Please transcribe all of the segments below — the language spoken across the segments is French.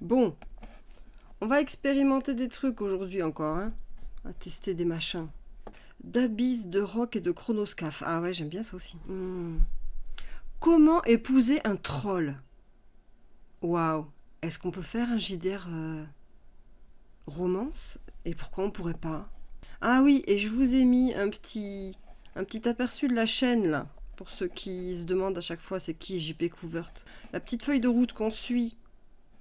Bon, on va expérimenter des trucs aujourd'hui encore, hein. On va tester des machins. D'Abyss, de Rock et de Chronoscaphe. Ah ouais, j'aime bien ça aussi. Comment épouser un troll? Waouh. Est-ce qu'on peut faire un JDR romance? Et pourquoi on pourrait pas? Ah oui, et je vous ai mis un petit aperçu de la chaîne là. Pour ceux qui se demandent à chaque fois c'est qui JP Couvert. La petite feuille de route qu'on suit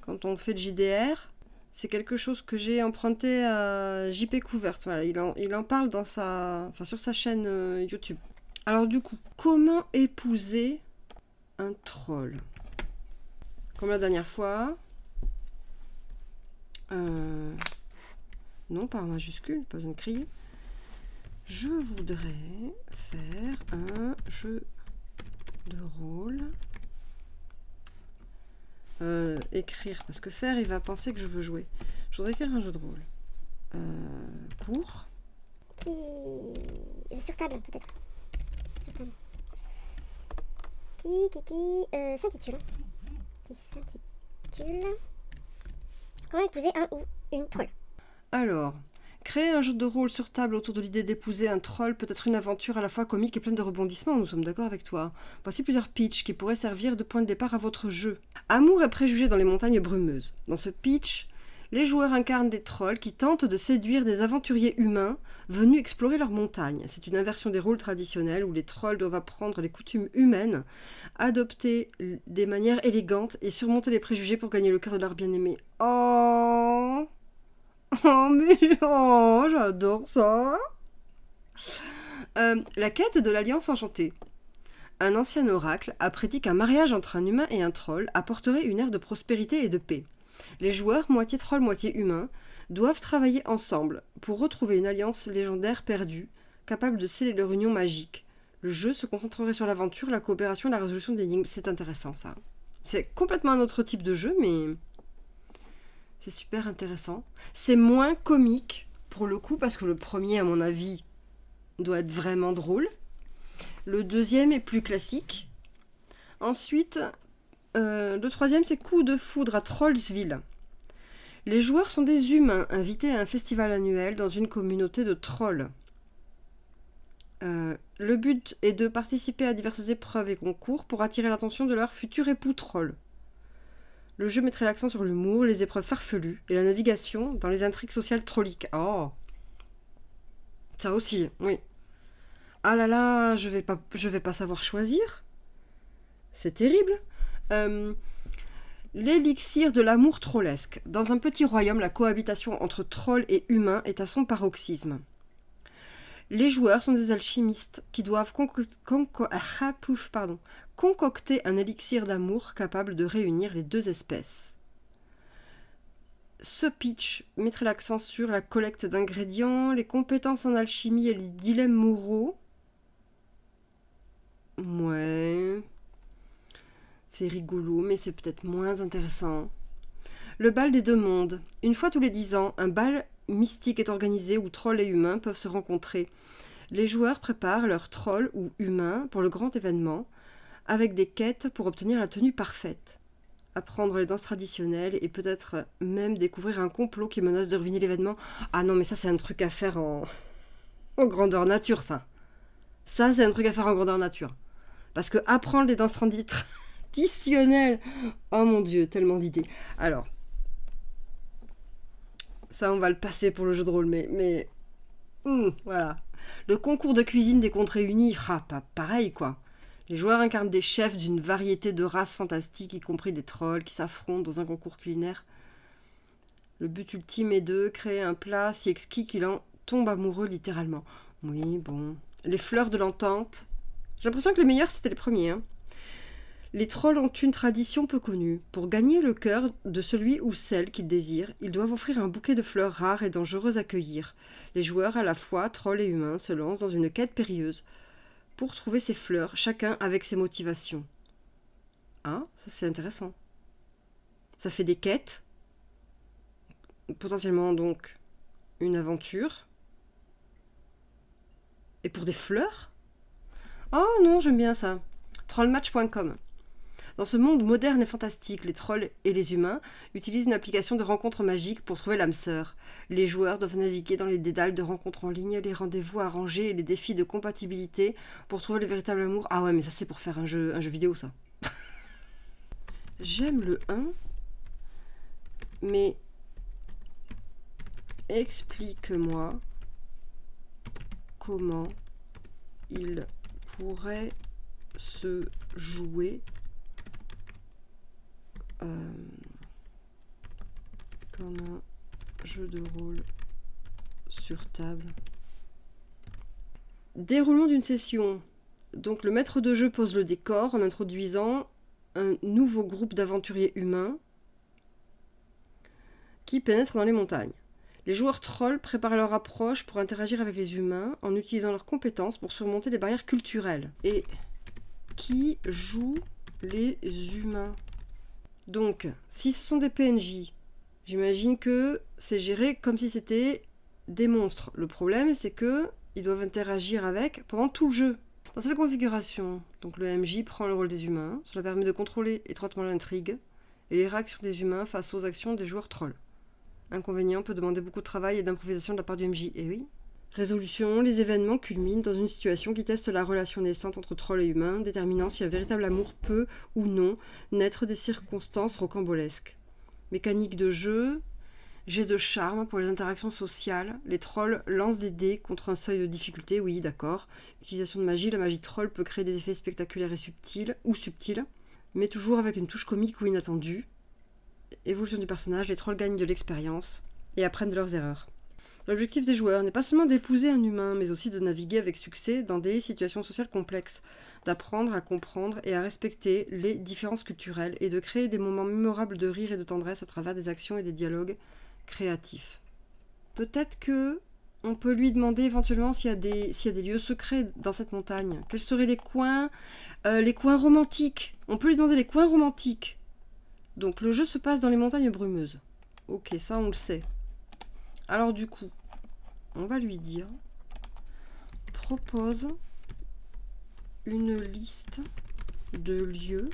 quand on fait le JDR, c'est quelque chose que j'ai emprunté à JP Couvert. Voilà, il en parle dans sur sa chaîne YouTube. Alors du coup, comment épouser un troll? Comme la dernière fois. Non, pas en majuscule, pas besoin de crier. Je voudrais faire un jeu de rôle. Écrire, parce que faire, il va penser que je veux jouer. Je voudrais écrire un jeu de rôle. Court. Sur table, peut-être. Sur table. Qui s'intitule. Qui s'intitule. Comment épouser un ou une troll? Alors, créer un jeu de rôle sur table autour de l'idée d'épouser un troll peut être une aventure à la fois comique et pleine de rebondissements, nous sommes d'accord avec toi. Voici plusieurs pitchs qui pourraient servir de point de départ à votre jeu. Amour et préjugés dans les montagnes brumeuses. Dans ce pitch, les joueurs incarnent des trolls qui tentent de séduire des aventuriers humains venus explorer leurs montagnes. C'est une inversion des rôles traditionnels où les trolls doivent apprendre les coutumes humaines, adopter des manières élégantes et surmonter les préjugés pour gagner le cœur de leur bien-aimé. Oh, mais oh, j'adore ça. La quête de l'Alliance enchantée. Un ancien oracle a prédit qu'un mariage entre un humain et un troll apporterait une ère de prospérité et de paix. Les joueurs, moitié troll, moitié humain, doivent travailler ensemble pour retrouver une alliance légendaire perdue, capable de sceller leur union magique. Le jeu se concentrerait sur l'aventure, la coopération et la résolution d'énigmes. C'est intéressant ça. C'est complètement un autre type de jeu, mais c'est super intéressant. C'est moins comique, pour le coup, parce que le premier, à mon avis, doit être vraiment drôle. Le deuxième est plus classique. Ensuite, le troisième, c'est Coup de foudre à Trollsville. Les joueurs sont des humains invités à un festival annuel dans une communauté de trolls. Le but est de participer à diverses épreuves et concours pour attirer l'attention de leur futur époux troll. Le jeu mettrait l'accent sur l'humour, les épreuves farfelues et la navigation dans les intrigues sociales trolliques. Oh, ça aussi, oui. Ah là là, je vais pas savoir choisir. C'est terrible. L'élixir de l'amour trollesque. Dans un petit royaume, la cohabitation entre trolls et humains est à son paroxysme. Les joueurs sont des alchimistes qui doivent concocter un élixir d'amour capable de réunir les deux espèces. Ce pitch mettrait l'accent sur la collecte d'ingrédients, les compétences en alchimie et les dilemmes moraux. Ouais. C'est rigolo, mais c'est peut-être moins intéressant. Le bal des deux mondes. Une fois tous les 10 ans, un bal mystique est organisé où trolls et humains peuvent se rencontrer. Les joueurs préparent leurs trolls ou humains pour le grand événement, avec des quêtes pour obtenir la tenue parfaite. Apprendre les danses traditionnelles et peut-être même découvrir un complot qui menace de ruiner l'événement. Ah non, mais ça c'est un truc à faire en grandeur nature, ça. Ça c'est un truc à faire en grandeur nature. Parce que apprendre les danses traditionnelles, oh mon dieu, tellement d'idées. Alors, ça on va le passer pour le jeu de rôle, mais voilà. Le concours de cuisine des contrées unies, pas pareil quoi. Les joueurs incarnent des chefs d'une variété de races fantastiques, y compris des trolls qui s'affrontent dans un concours culinaire. Le but ultime est de créer un plat si exquis qu'il en tombe amoureux littéralement. Oui, bon. Les fleurs de l'entente. J'ai l'impression que les meilleurs c'était les premiers. Hein. Les trolls ont une tradition peu connue. Pour gagner le cœur de celui ou celle qu'ils désirent, ils doivent offrir un bouquet de fleurs rares et dangereuses à cueillir. Les joueurs, à la fois trolls et humains, se lancent dans une quête périlleuse pour trouver ces fleurs, chacun avec ses motivations. Ah, ça c'est intéressant. Ça fait des quêtes, potentiellement donc une aventure. Et pour des fleurs? Oh non, j'aime bien ça. Trollmatch.com. Dans ce monde moderne et fantastique, les trolls et les humains utilisent une application de rencontres magiques pour trouver l'âme sœur. Les joueurs doivent naviguer dans les dédales de rencontres en ligne, les rendez-vous arrangés et les défis de compatibilité pour trouver le véritable amour. Ah ouais, mais ça c'est pour faire un jeu vidéo, ça. J'aime le 1, mais explique-moi comment il pourrait se jouer comme un jeu de rôle sur table. Déroulement d'une session. Donc le maître de jeu pose le décor en introduisant un nouveau groupe d'aventuriers humains qui pénètrent dans les montagnes. Les joueurs trolls préparent leur approche pour interagir avec les humains en utilisant leurs compétences pour surmonter les barrières culturelles. Et qui joue les humains? Donc, si ce sont des PNJ, j'imagine que c'est géré comme si c'était des monstres. Le problème, c'est que ils doivent interagir avec pendant tout le jeu. Dans cette configuration, donc le MJ prend le rôle des humains. Cela permet de contrôler étroitement l'intrigue et les réactions des humains face aux actions des joueurs trolls. Inconvénient peut demander beaucoup de travail et d'improvisation de la part du MJ. Et oui. Résolution, les événements culminent dans une situation qui teste la relation naissante entre trolls et humains, déterminant si un véritable amour peut ou non naître des circonstances rocambolesques. Mécanique de jeu, jet de charme pour les interactions sociales, les trolls lancent des dés contre un seuil de difficulté, oui d'accord. Utilisation de magie, la magie troll peut créer des effets spectaculaires et subtils, mais toujours avec une touche comique ou inattendue. Évolution du personnage, les trolls gagnent de l'expérience et apprennent de leurs erreurs. L'objectif des joueurs n'est pas seulement d'épouser un humain, mais aussi de naviguer avec succès dans des situations sociales complexes, d'apprendre à comprendre et à respecter les différences culturelles et de créer des moments mémorables de rire et de tendresse à travers des actions et des dialogues créatifs. Peut-être que on peut lui demander éventuellement s'il y a des lieux secrets dans cette montagne. Quels seraient les coins romantiques? On peut lui demander les coins romantiques. Donc le jeu se passe dans les montagnes brumeuses. Ok, ça on le sait. Alors du coup, on va lui dire, propose une liste de lieux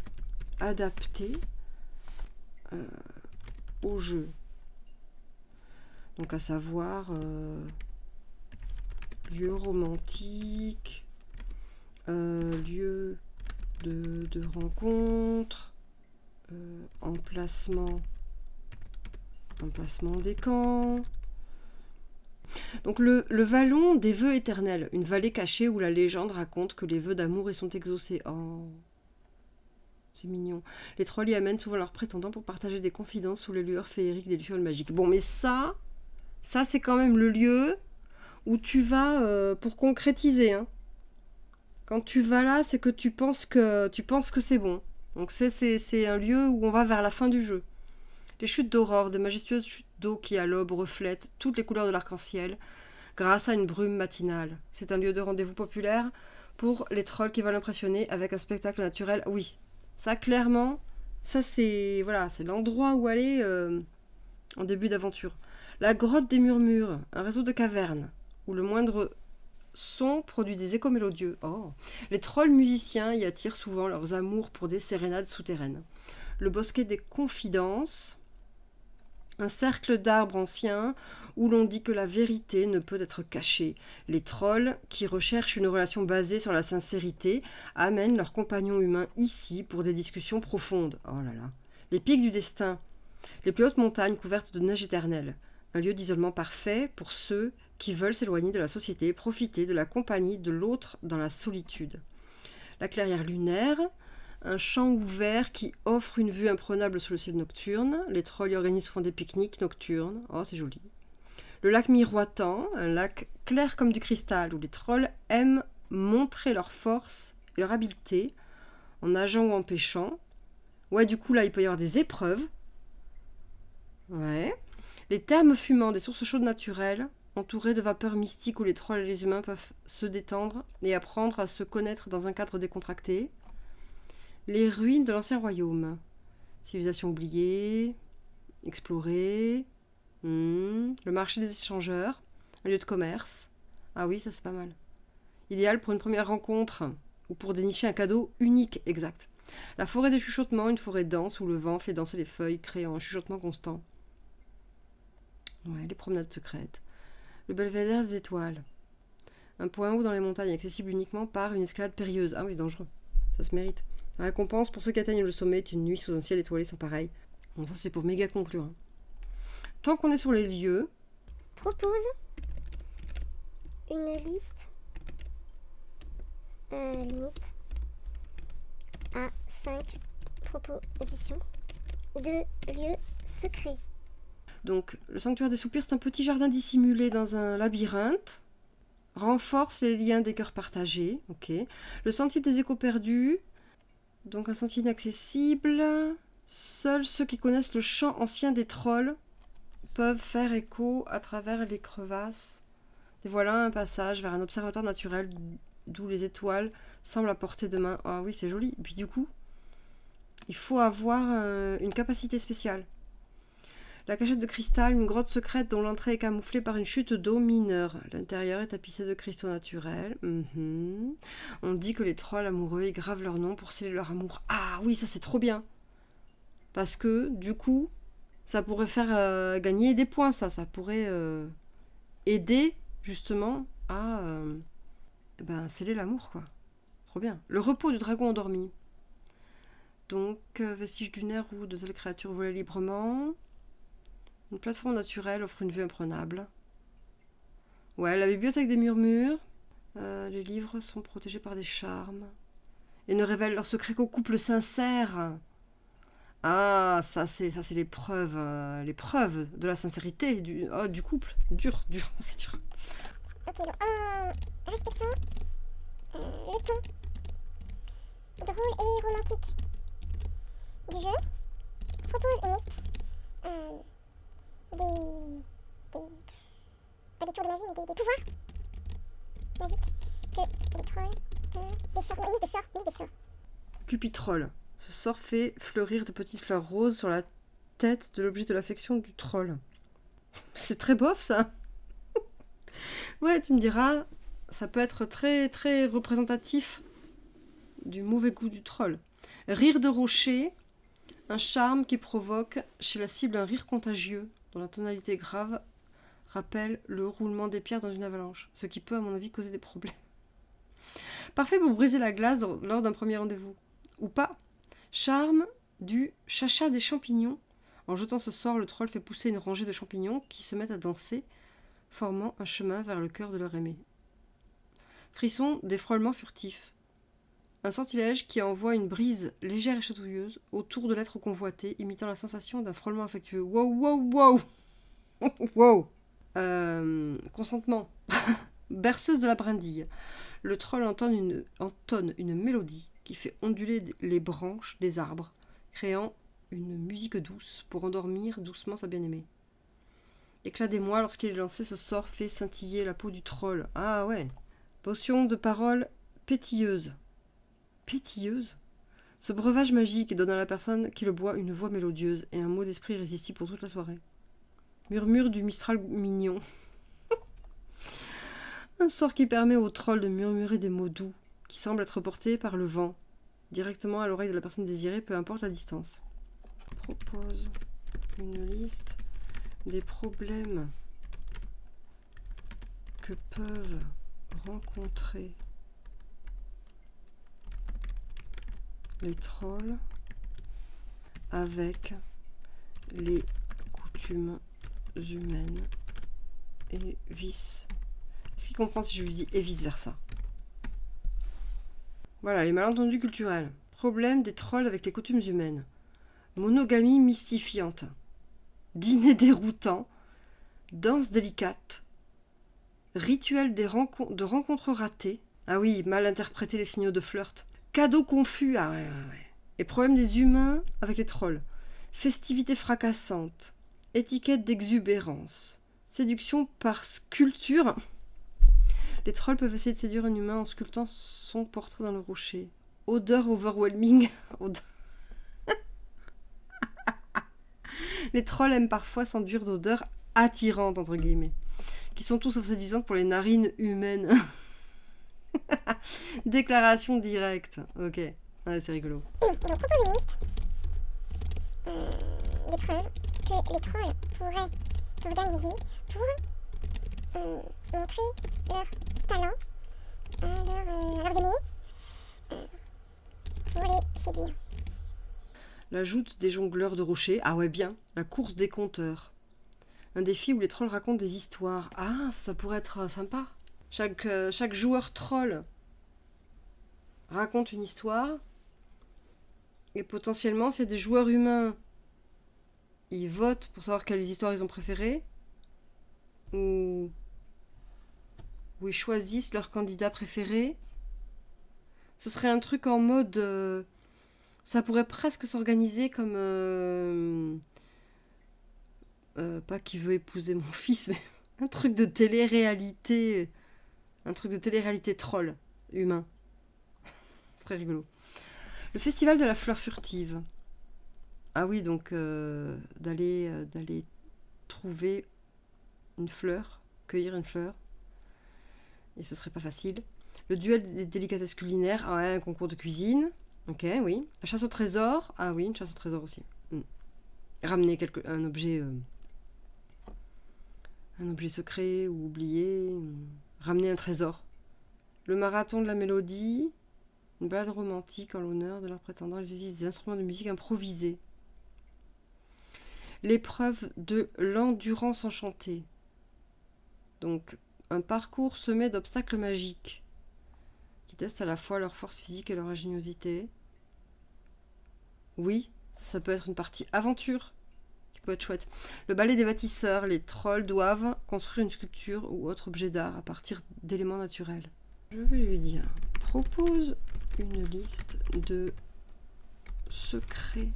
adaptés au jeu. Donc à savoir lieux romantiques, lieux de rencontre, emplacement des camps. Donc le vallon des vœux éternels, une vallée cachée où la légende raconte que les vœux d'amour y sont exaucés. Oh, c'est mignon. Les trolls y amènent souvent leurs prétendants pour partager des confidences sous les lueurs féeriques des lucioles magiques. Bon, mais ça c'est quand même le lieu où tu vas pour concrétiser. Hein. Quand tu vas là, c'est que tu penses que c'est bon. Donc c'est un lieu où on va vers la fin du jeu. Les chutes d'aurore, des majestueuses chutes d'eau qui à l'aube reflètent toutes les couleurs de l'arc-en-ciel grâce à une brume matinale. C'est un lieu de rendez-vous populaire pour les trolls qui veulent impressionner avec un spectacle naturel. Oui, ça clairement, ça c'est l'endroit où aller en début d'aventure. La grotte des murmures, un réseau de cavernes où le moindre son produit des échos mélodieux. Oh. Les trolls musiciens y attirent souvent leurs amours pour des sérénades souterraines. Le bosquet des confidences, un cercle d'arbres anciens où l'on dit que la vérité ne peut être cachée. Les trolls, qui recherchent une relation basée sur la sincérité, amènent leurs compagnons humains ici pour des discussions profondes. Oh là là. Les pics du destin, les plus hautes montagnes couvertes de neige éternelle. Un lieu d'isolement parfait pour ceux qui veulent s'éloigner de la société, profiter de la compagnie de l'autre dans la solitude. La clairière lunaire, un champ ouvert qui offre une vue imprenable sur le ciel nocturne. Les trolls y organisent souvent des pique-niques nocturnes. Oh, c'est joli. Le lac miroitant, un lac clair comme du cristal, où les trolls aiment montrer leur force et leur habileté en nageant ou en pêchant. Ouais, du coup, là, il peut y avoir des épreuves. Ouais. Les thermes fumants, des sources chaudes naturelles, entourées de vapeurs mystiques où les trolls et les humains peuvent se détendre et apprendre à se connaître dans un cadre décontracté. Les ruines de l'ancien royaume. Civilisation oubliée, explorée. Le marché des échangeurs, un lieu de commerce. Ah oui, ça c'est pas mal. Idéal pour une première rencontre ou pour dénicher un cadeau unique, exact. La forêt des chuchotements, une forêt dense où le vent fait danser les feuilles, créant un chuchotement constant. Ouais, les promenades secrètes. Le belvédère des étoiles. Un point haut dans les montagnes, accessible uniquement par une escalade périlleuse. Ah oui, dangereux. Ça se mérite. La récompense pour ceux qui atteignent le sommet est une nuit sous un ciel étoilé sans pareil. Bon, ça c'est pour méga conclure. Hein. Tant qu'on est sur les lieux... Propose une liste limite à 5 propositions de lieux secrets. Donc, le sanctuaire des soupirs, c'est un petit jardin dissimulé dans un labyrinthe. Renforce les liens des cœurs partagés. Ok. Le sentier des échos perdus. Donc, un sentier inaccessible. Seuls ceux qui connaissent le chant ancien des trolls peuvent faire écho à travers les crevasses. Et voilà un passage vers un observatoire naturel d'où les étoiles semblent à portée de main. Ah oui, c'est joli. Et puis du coup, il faut avoir une capacité spéciale. La cachette de cristal, une grotte secrète dont l'entrée est camouflée par une chute d'eau mineure. L'intérieur est tapissé de cristaux naturels. On dit que les trolls amoureux y gravent leur nom pour sceller leur amour. Ah oui, ça c'est trop bien. Parce que, du coup, ça pourrait faire gagner des points, ça. Ça pourrait aider, justement, à sceller l'amour, quoi. Trop bien. Le repos du dragon endormi. Donc, vestige dunaire où de telles créatures volaient librement. Une plateforme naturelle offre une vue imprenable. Ouais, la bibliothèque des murmures. Les livres sont protégés par des charmes. Et ne révèlent leurs secrets qu'aux couples sincères. Ah, ça c'est les preuves de la sincérité du couple. Dur, c'est dur. Ok, donc en respectant le ton drôle et romantique du jeu, propose une liste pas des tours de magie, mais des pouvoirs magiques que les trolls, des sorts, une liste de sorts. Cupitrol. Ce sort fait fleurir de petites fleurs roses sur la tête de l'objet de l'affection du troll. C'est très bof, ça. Ouais, tu me diras, ça peut être très, très représentatif du mauvais goût du troll. Rire de rocher, un charme qui provoque chez la cible un rire contagieux, dont la tonalité grave rappelle le roulement des pierres dans une avalanche, ce qui peut, à mon avis, causer des problèmes. Parfait pour briser la glace lors d'un premier rendez-vous. Ou pas. Charme du chacha des champignons. En jetant ce sort, le troll fait pousser une rangée de champignons qui se mettent à danser, formant un chemin vers le cœur de leur aimé. Frisson des frôlements furtifs. Un sortilège qui envoie une brise légère et chatouilleuse autour de l'être convoité, imitant la sensation d'un frôlement affectueux. Wow, wow, wow. Wow. Consentement. Berceuse de la brindille. Le troll entonne une mélodie qui fait onduler les branches des arbres, créant une musique douce pour endormir doucement sa bien-aimée. Éclat des mois, lorsqu'il est lancé, ce sort fait scintiller la peau du troll. Ah ouais. Potion de parole pétilleuse. Pétilleuse ? Ce breuvage magique donne à la personne qui le boit une voix mélodieuse et un mot d'esprit irrésistible pour toute la soirée. Murmure du mistral mignon. Un sort qui permet au troll de murmurer des mots doux, qui semblent être portés par le vent, directement à l'oreille de la personne désirée, peu importe la distance. Propose une liste des problèmes que peuvent rencontrer les trolls avec les coutumes humaines et vice. Est-ce qu'il comprend si je lui dis et vice versa? Voilà, les malentendus culturels. Problème des trolls avec les coutumes humaines. Monogamie mystifiante. Dîner déroutant. Danse délicate. Rituel de rencontres ratées. Ah oui, mal interpréter les signaux de flirt. Cadeau confus. Ah ouais. Et problème des humains avec les trolls. Festivité fracassante. Étiquette d'exubérance. Séduction par sculpture. Les trolls peuvent essayer de séduire un humain en sculptant son portrait dans le rocher. Odeur overwhelming. Les trolls aiment parfois s'enduire d'odeurs attirantes, entre guillemets, qui sont tous sauf séduisantes pour les narines humaines. Déclaration directe. Ok. Ouais, c'est rigolo. Donc propose une liste des preuves que les trolls pourraient s'organiser pour montrer leur talent à leurs ennemis, pour les séduire. La joute des jongleurs de rochers. Ah ouais, bien. La course des conteurs. Un défi où les trolls racontent des histoires. Ah, ça pourrait être sympa. Chaque joueur troll raconte une histoire. Et potentiellement, s'il y a des joueurs humains, ils votent pour savoir quelles histoires ils ont préférées. Ou ils choisissent leur candidat préféré. Ce serait un truc en mode... ça pourrait presque s'organiser comme... pas qui veut épouser mon fils, mais un truc de télé-réalité. Un truc de télé-réalité troll, humain. Ce serait rigolo. Le festival de la fleur furtive. Ah oui, donc d'aller trouver une fleur, cueillir une fleur. Et ce serait pas facile. Le duel des délicatesses culinaires. Ah ouais, un concours de cuisine. Ok, oui. La chasse au trésor. Ah oui, une chasse au trésor aussi. Ramener un objet secret ou oublié. Ramener un trésor. Le marathon de la mélodie. Une balade romantique en l'honneur de leurs prétendants. Ils utilisent des instruments de musique improvisés. L'épreuve de l'endurance enchantée. Donc, un parcours semé d'obstacles magiques qui testent à la fois leur force physique et leur ingéniosité. Oui, ça peut être une partie aventure qui peut être chouette. Le ballet des bâtisseurs. Les trolls doivent construire une sculpture ou autre objet d'art à partir d'éléments naturels. Je vais lui dire, propose une liste de secrets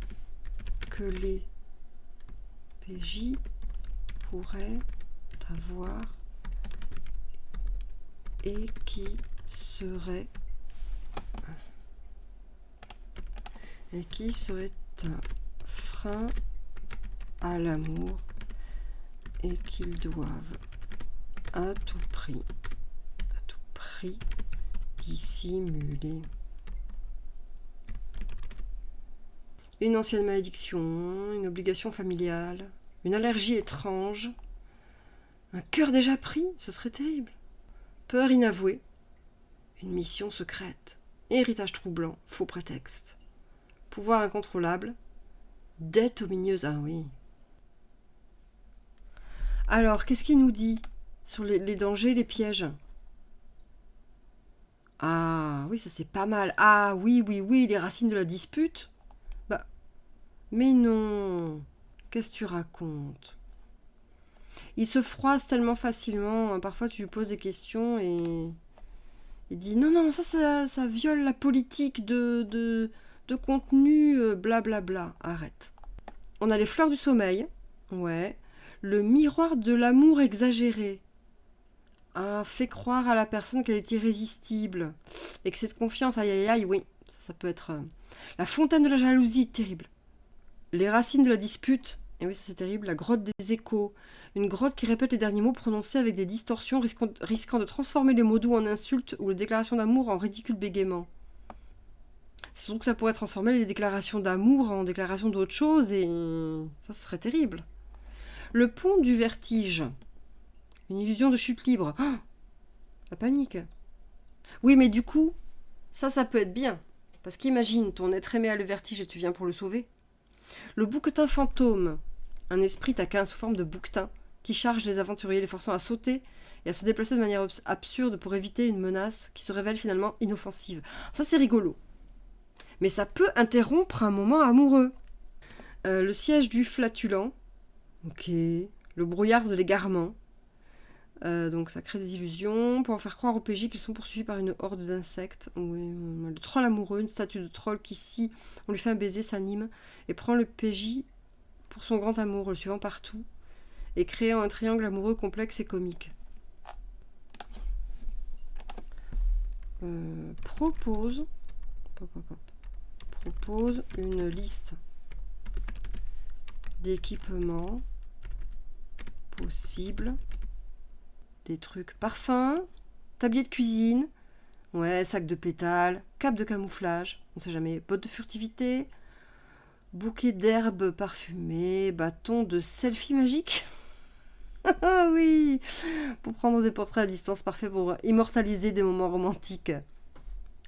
que les PJ pourraient avoir et qui serait un frein à l'amour et qu'ils doivent à tout prix dissimuler. Une ancienne malédiction, une obligation familiale, une allergie étrange, un cœur déjà pris, ce serait terrible. Peur inavouée, une mission secrète, héritage troublant, faux prétexte, pouvoir incontrôlable, dette omineuse, ah oui. Alors, qu'est-ce qu'il nous dit sur les dangers, les pièges? Ah oui, ça c'est pas mal. Ah oui, les racines de la dispute. Bah, mais non, qu'est-ce que tu racontes? Il se froisse tellement facilement. Parfois, tu lui poses des questions et il dit non, ça viole la politique de contenu, blablabla. Arrête. On a les fleurs du sommeil. Ouais. Le miroir de l'amour exagéré. Ah, fait croire à la personne qu'elle est irrésistible. Excès de confiance, aïe, oui. Ça peut être... La fontaine de la jalousie, terrible. Les racines de la dispute. Et oui, ça c'est terrible. La grotte des échos. Une grotte qui répète les derniers mots prononcés avec des distorsions, risquant de transformer les mots doux en insultes ou les déclarations d'amour en ridicule bégaiement. C'est surtout que ça pourrait transformer les déclarations d'amour en déclarations d'autre chose et ça, ce serait terrible. Le pont du vertige. Une illusion de chute libre. Oh, la panique. Oui, mais du coup, ça peut être bien. Parce qu'imagine, ton être aimé a le vertige et tu viens pour le sauver. Le bouquetin fantôme. Un esprit taquin sous forme de bouquetin qui charge les aventuriers, les forçant à sauter et à se déplacer de manière absurde pour éviter une menace qui se révèle finalement inoffensive. Ça, c'est rigolo. Mais ça peut interrompre un moment amoureux. Le siège du flatulent. Ok. Le brouillard de l'égarement. Donc ça crée des illusions pour en faire croire aux PJ qu'ils sont poursuivis par une horde d'insectes. Oui, le troll amoureux, une statue de troll qui, si on lui fait un baiser, s'anime et prend le PJ pour son grand amour, le suivant partout et créant un triangle amoureux complexe et comique. Propose une liste d'équipements possibles. Des trucs parfums, tablier de cuisine, Ouais, sac de pétales, cape de camouflage, on sait jamais, bottes de furtivité, bouquet d'herbes parfumées, bâton de selfie magique. Ah oui, pour prendre des portraits à distance, parfait pour immortaliser des moments romantiques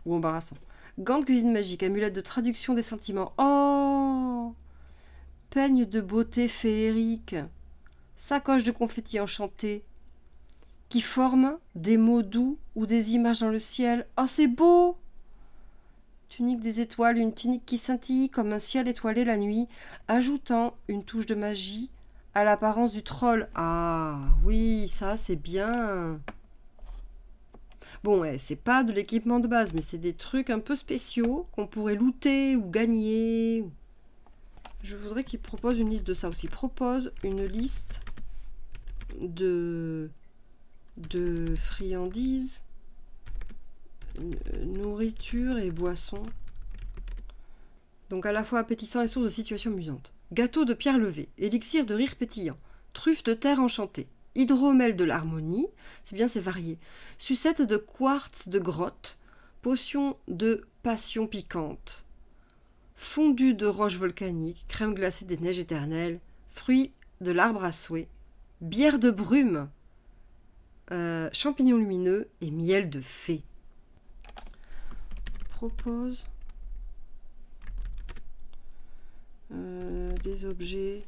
ou embarrassants. Gants de cuisine magique, amulette de traduction des sentiments. Oh, peigne de beauté féerique, sacoche de confettis enchanté, qui forment des mots doux ou des images dans le ciel. Oh, c'est beau! Tunique des étoiles, une tunique qui scintille comme un ciel étoilé la nuit, ajoutant une touche de magie à l'apparence du troll. Ah, oui, ça, c'est bien. Bon, ouais, c'est pas de l'équipement de base, mais c'est des trucs un peu spéciaux qu'on pourrait looter ou gagner. Je voudrais qu'il propose une liste de ça aussi. Propose une liste de friandises, nourriture et boissons. Donc à la fois appétissant et source de situations amusantes. Gâteau de pierre levée, élixir de rire pétillant, truffe de terre enchantée, hydromel de l'harmonie, c'est bien, c'est varié, sucette de quartz de grotte, potion de passion piquante, fondue de roche volcanique, crème glacée des neiges éternelles, fruits de l'arbre à souhait, bière de brume, champignons lumineux et miel de fée. Propose des objets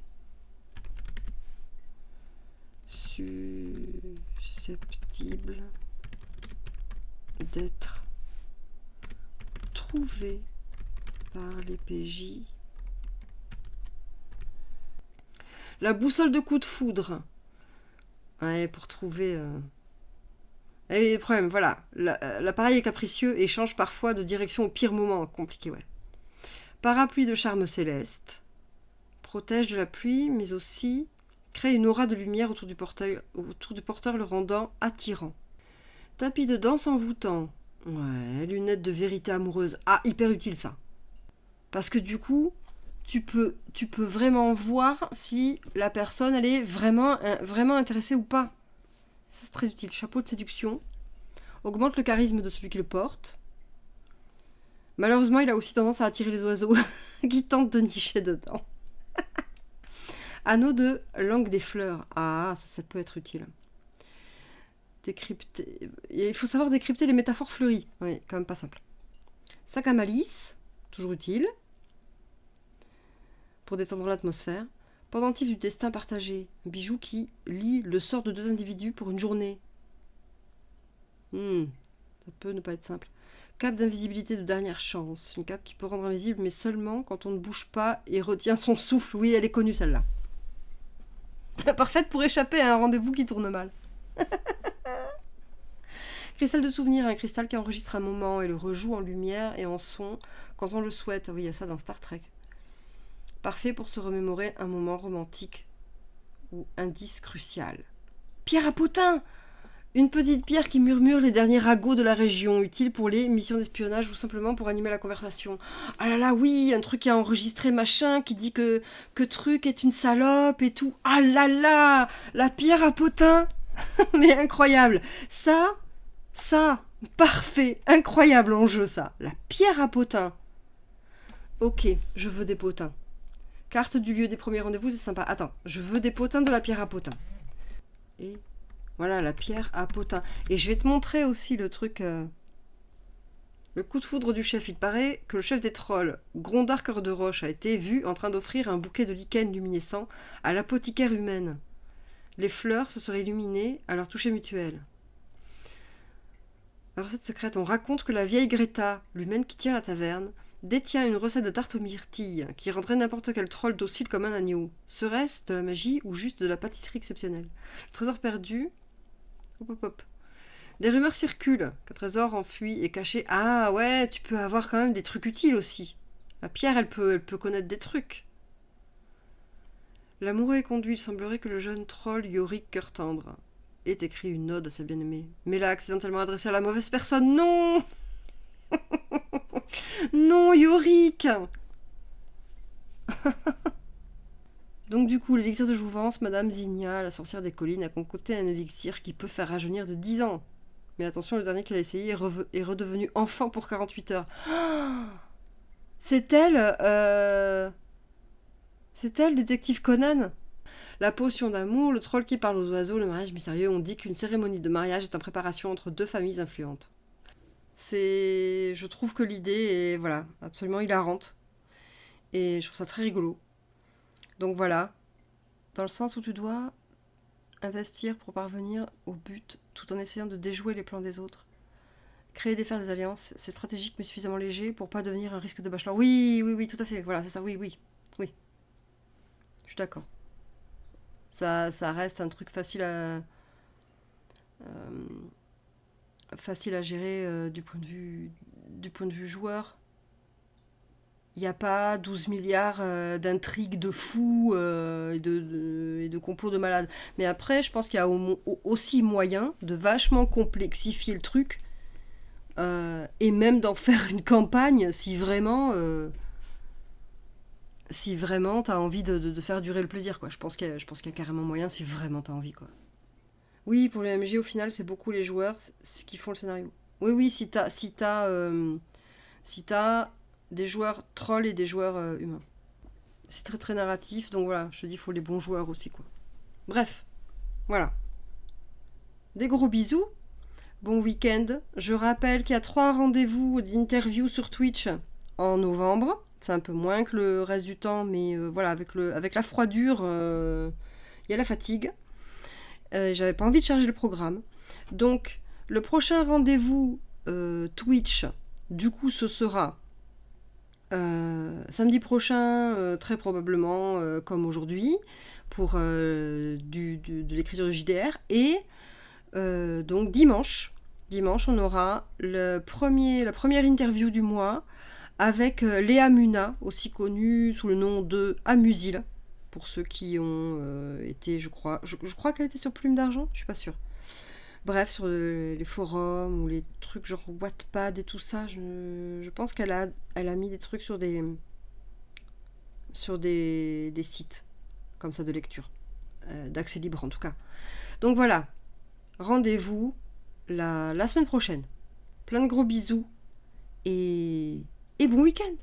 susceptibles d'être trouvés par les PJ. La boussole de coup de foudre. Ouais, pour trouver... Et le problème, voilà, l'appareil est capricieux et change parfois de direction au pire moment, compliqué, ouais. Parapluie de charme céleste, protège de la pluie, mais aussi crée une aura de lumière autour du porteur, le rendant attirant. Tapis de danse envoûtant, ouais, lunettes de vérité amoureuse, ah, hyper utile ça. Parce que du coup, tu peux vraiment voir si la personne, elle est vraiment intéressée ou pas. Ça, c'est très utile. Chapeau de séduction. Augmente le charisme de celui qui le porte. Malheureusement, il a aussi tendance à attirer les oiseaux qui tentent de nicher dedans. Anneau de langue des fleurs. Ah, ça peut être utile. Décrypter. Il faut savoir décrypter les métaphores fleuries. Oui, quand même pas simple. Sac à malice. Toujours utile. Pour détendre l'atmosphère. Pendentif du destin partagé, un bijou qui lie le sort de deux individus pour une journée. Ça peut ne pas être simple. Cape d'invisibilité de dernière chance, une cape qui peut rendre invisible, mais seulement quand on ne bouge pas et retient son souffle. Oui, elle est connue celle-là. Parfaite pour échapper à un rendez-vous qui tourne mal. Cristal de souvenir, un cristal qui enregistre un moment et le rejoue en lumière et en son quand on le souhaite. Oui, il y a ça dans Star Trek. Parfait pour se remémorer un moment romantique ou indice crucial. Pierre à potin! Une petite pierre qui murmure les derniers ragots de la région, utile pour les missions d'espionnage ou simplement pour animer la conversation. Ah là là, oui, un truc qui a enregistré machin, qui dit que truc est une salope et tout. Ah là là, la pierre à potin! Mais incroyable! Ça, parfait, incroyable en jeu ça. La pierre à potin. Ok, je veux des potins. Carte du lieu des premiers rendez-vous, c'est sympa. Attends, je veux des potins de la pierre à potin. Et voilà, la pierre à potin. Et je vais te montrer aussi le truc... Le coup de foudre du chef. Il paraît que le chef des trolls, Grondar Cœur de Roche, a été vu en train d'offrir un bouquet de lichens luminescents à l'apothicaire humaine. Les fleurs se seraient illuminées à leur toucher mutuel. La recette secrète, on raconte que la vieille Greta, l'humaine qui tient la taverne, détient une recette de tarte aux myrtilles qui rendrait n'importe quel troll docile comme un agneau. Serait-ce de la magie ou juste de la pâtisserie exceptionnelle? Le trésor perdu... Hop. Des rumeurs circulent qu'un trésor enfui est caché. Ah ouais, tu peux avoir quand même des trucs utiles aussi. La pierre, elle peut connaître des trucs. L'amoureux est conduit, il semblerait que le jeune troll Yorick Cœur Tendre ait écrit une ode à sa bien-aimée. Mais l'a accidentellement adressée à la mauvaise personne. Non! Non, Yorick! Donc du coup, l'élixir de jouvence, Madame Zinnia, la sorcière des collines, a concocté un élixir qui peut faire rajeunir de 10 ans. Mais attention, le dernier qu'elle a essayé est redevenu enfant pour 48 heures. C'est elle, détective Conan. La potion d'amour, le troll qui parle aux oiseaux, le mariage mystérieux. On dit qu'une cérémonie de mariage est en préparation entre 2 familles influentes. Je trouve que l'idée est, voilà, absolument hilarante. Et je trouve ça très rigolo. Donc voilà, dans le sens où tu dois investir pour parvenir au but, tout en essayant de déjouer les plans des autres. Créer des alliances, c'est stratégique mais suffisamment léger pour pas devenir un risque de bachelor. Oui, tout à fait, voilà, c'est ça, oui. Je suis d'accord. Ça reste un truc facile à gérer du point de vue joueur. Il n'y a pas 12 milliards d'intrigues de fous et de complots de malades. Mais après, je pense qu'il y a aussi moyen de vachement complexifier le truc et même d'en faire une campagne si vraiment t'as envie de faire durer le plaisir, quoi. Je pense qu'il y a carrément moyen si vraiment t'as envie, quoi. Oui, pour le MJ, au final, c'est beaucoup les joueurs qui font le scénario. Oui, si t'as des joueurs trolls et des joueurs humains. C'est très très narratif, donc voilà, je te dis, il faut les bons joueurs aussi, quoi. Bref, voilà. Des gros bisous, bon week-end. Je rappelle qu'il y a 3 rendez-vous d'interview sur Twitch en novembre. C'est un peu moins que le reste du temps, mais voilà, avec la froidure, il y a la fatigue. J'avais pas envie de charger le programme. Donc, le prochain rendez-vous Twitch, du coup, ce sera samedi prochain, très probablement, comme aujourd'hui, pour de l'écriture de JDR. Et donc, dimanche, on aura la première interview du mois avec Léa Muna, aussi connue sous le nom de Amusil. Pour ceux qui ont été, je crois qu'elle était sur Plume d'Argent, je suis pas sûre. Bref, sur les forums ou les trucs genre Wattpad et tout ça, je pense qu'elle a mis des trucs sur des sites comme ça de lecture, d'accès libre en tout cas. Donc voilà, rendez-vous la semaine prochaine. Plein de gros bisous et bon week-end.